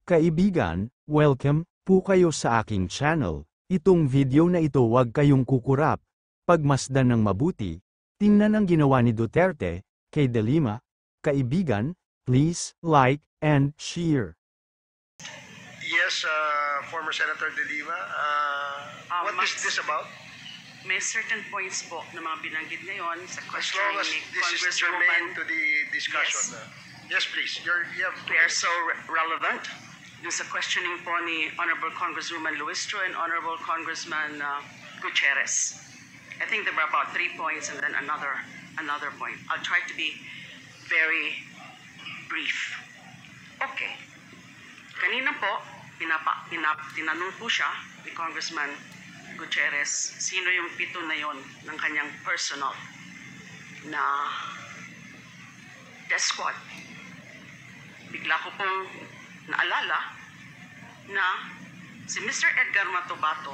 Kaibigan, welcome po kayo sa aking channel. Itong video na ito huwag kayong kukurap. Pagmasdan ng mabuti, tingnan ang ginawa ni Duterte kay De Lima. Kaibigan, please like and share. Yes, former Senator De Lima, what is this about? May certain points po na mga binanggit ngayon sa As questioning long as ni this is germane to the discussion. Yes, please. You have They are so relevant. Dun sa questioning po ni Honorable Congresswoman Luistro and Honorable Congressman Gutierrez. I think there were about 3 points and then another point. I'll try to be very brief. Okay. Kanina po, tinanong po siya ni Congressman Gutierrez, sino yung 7 na yon ng kanyang personal na death squad. Bigla ko pong naalala na si Mr. Edgar Matubato,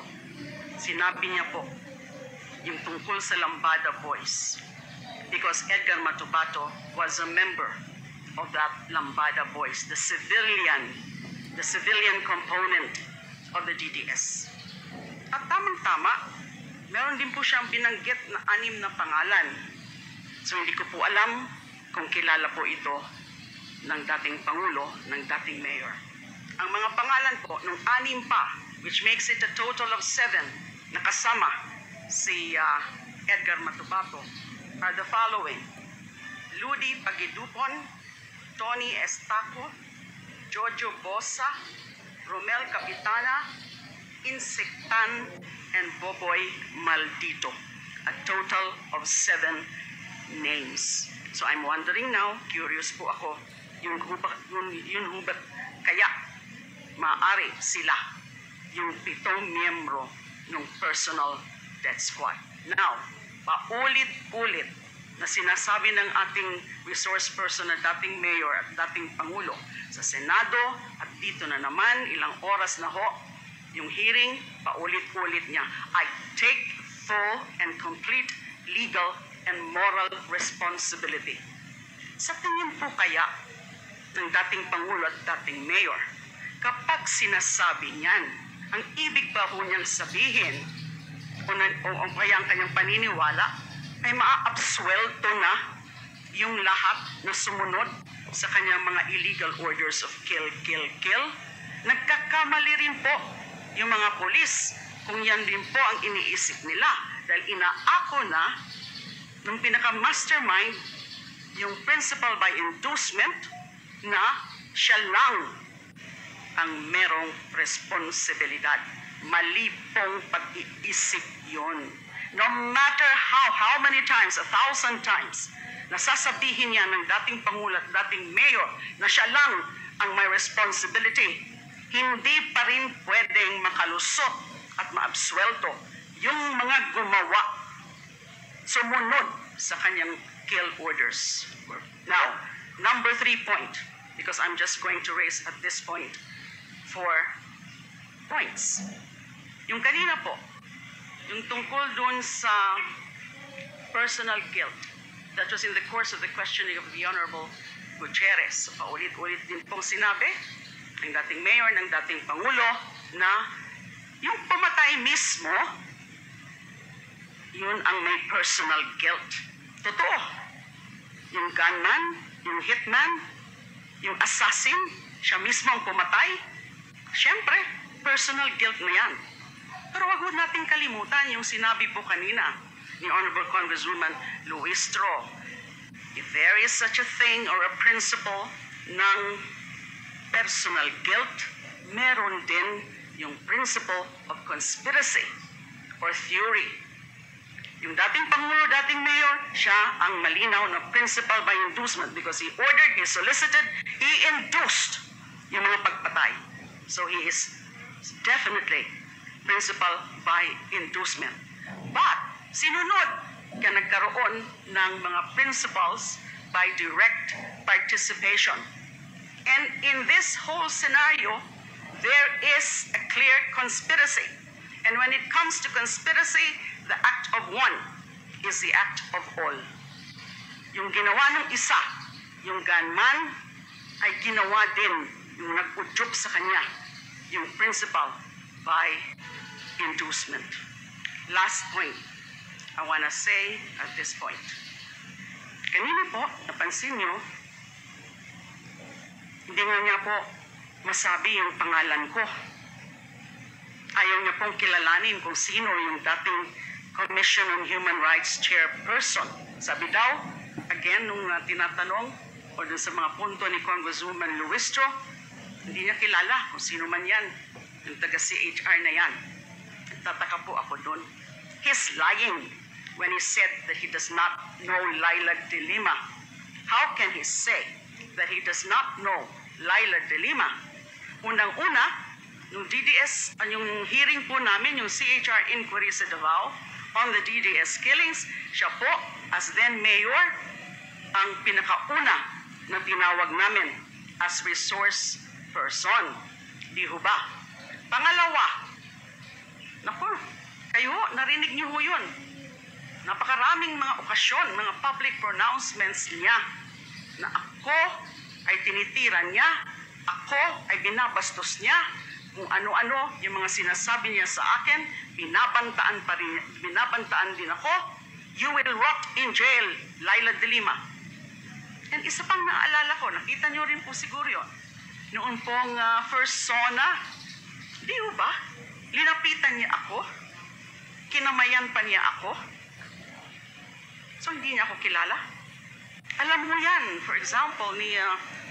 sinabi niya po yung tungkol sa Lambada Boys because Edgar Matubato was a member of that Lambada Boys, the civilian component of the DDS. At tamang-tama, meron din po siyang binanggit na 6 na pangalan. So hindi ko po alam kung kilala po ito ng dating Pangulo, ng dating Mayor. Ang mga pangalan po, nung 6 pa, which makes it a total of 7, nakasama si Edgar Matubato, are the following: Ludi Pagidupon, Tony Estaco, Jojo Bosa, Romel Capitana, Insectan, and Boboy Maldito. A total of 7 names. So I'm wondering now, curious po ako, yun hubat kaya maaari sila yung 7 miyembro ng personal death squad. Now, paulit-ulit na sinasabi ng ating resource person na dating mayor at dating pangulo sa Senado at dito na naman, ilang oras na ho, yung hearing, paulit-ulit niya, I take full and complete legal and moral responsibility. Sa tingin po kaya ng dating Pangulo at dating Mayor, kapag sinasabi niyan, ang ibig ba po niyang sabihin o kaya ang kanyang paniniwala ay maa-absuelto na yung lahat na sumunod sa kanyang mga illegal orders of kill, kill, kill? Nagkakamali rin po yung mga polis kung yan din po ang iniisip nila dahil inaako na nung pinaka-mastermind yung principal by inducement na siya lang ang merong responsibilidad. Mali pong pag-iisip yun. No matter how many times, 1,000 times, nasasabihin niya ng dating Pangulo at dating Mayor na siya lang ang may responsibility, hindi pa rin pwedeng makalusot at maabsuelto yung mga gumawa, sumunod sa kanyang kill orders. Now, number 3 point, because I'm just going to raise at this point 4 points. Yung kanina po, yung tungkol dun sa personal guilt, that was in the course of the questioning of the Honorable Gutierrez. So, paulit-ulit din pong sinabi ng dating mayor, ng dating Pangulo, na yung pumatay mismo, yun ang may personal guilt. Totoo. Yung gunman, yung hitman, yung assassin, siya mismo ang pumatay. Siyempre, personal guilt na yan. Pero wag mo nating kalimutan yung sinabi po kanina ni Honorable Congresswoman Luistro. If there is such a thing or a principle ng personal guilt, meron din yung principle of conspiracy or theory. Yung dating Pangulo, dating Mayor, siya ang malinaw na principal by inducement because he ordered, he solicited, he induced yung mga pagpatay. So he is definitely principal by inducement. But, sinunod ka nagkaroon ng mga principals by direct participation. And in this whole scenario, there is a clear conspiracy. And when it comes to conspiracy, the act of one is the act of all. Yung ginawa ng isa, yung gunman, ay ginawa din yung nag-udyok sa kanya, yung principal by inducement. Last point I want to say at this point. Kanina po, napansin nyo, hindi nga niya po masabi yung pangalan ko. Ayaw niya pong kilalanin kung sino yung dating Commission on Human Rights Chairperson. Sabi daw, again, nung tinatanong o dun sa mga punto ni Congresswoman Luistro, hindi niya kilala kung sino man yan, yung taga-CHR na yan. Nagtataka po ako dun. He's lying when he said that he does not know Laila de Lima. How can he say that he does not know Laila de Lima? Unang-una, yung DDS, yung hearing po namin, yung CHR inquiry sa Davao on the DDS killings, siya po, as then mayor, ang pinakauna na tinawag namin as resource person. Di ho ba? Pangalawa, naku, kayo, narinig niyo ho yun. Napakaraming mga okasyon, mga public pronouncements niya na ako ay tinitira niya, ako ay binabastos niya, kung ano-ano yung mga sinasabi niya sa akin, binabantaan din ako. You will rot in jail, Laila de Lima. And isa pang naalala ko, nakita niyo rin po siguro yun, noon pong first SONA, di ba? Linapitan niya ako, kinamayan pa niya ako. So hindi niya ako kilala. Alam mo yan, for example, ni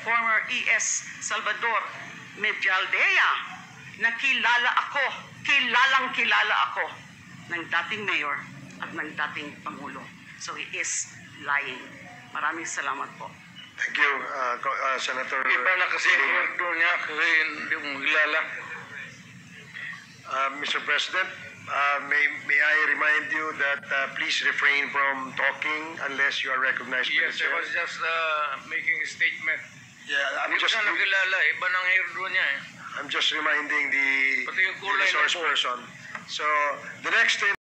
former ES Salvador Medialdea, na kilalang kilala ako ng dating mayor at ng dating pangulo. So he is lying. Maraming salamat po. Thank you, Senator. Iba na kasi doon niya kasi hindi mo kilala. Mr. President, may I remind you that please refrain from talking unless you are recognized by the Yes, I chair. was just making a statement. Yeah, Hindi ko siya nakilala. Iba nang hair doon niya eh. I'm just reminding the Pati yung kulay resource ng buhok. person. So, the next thing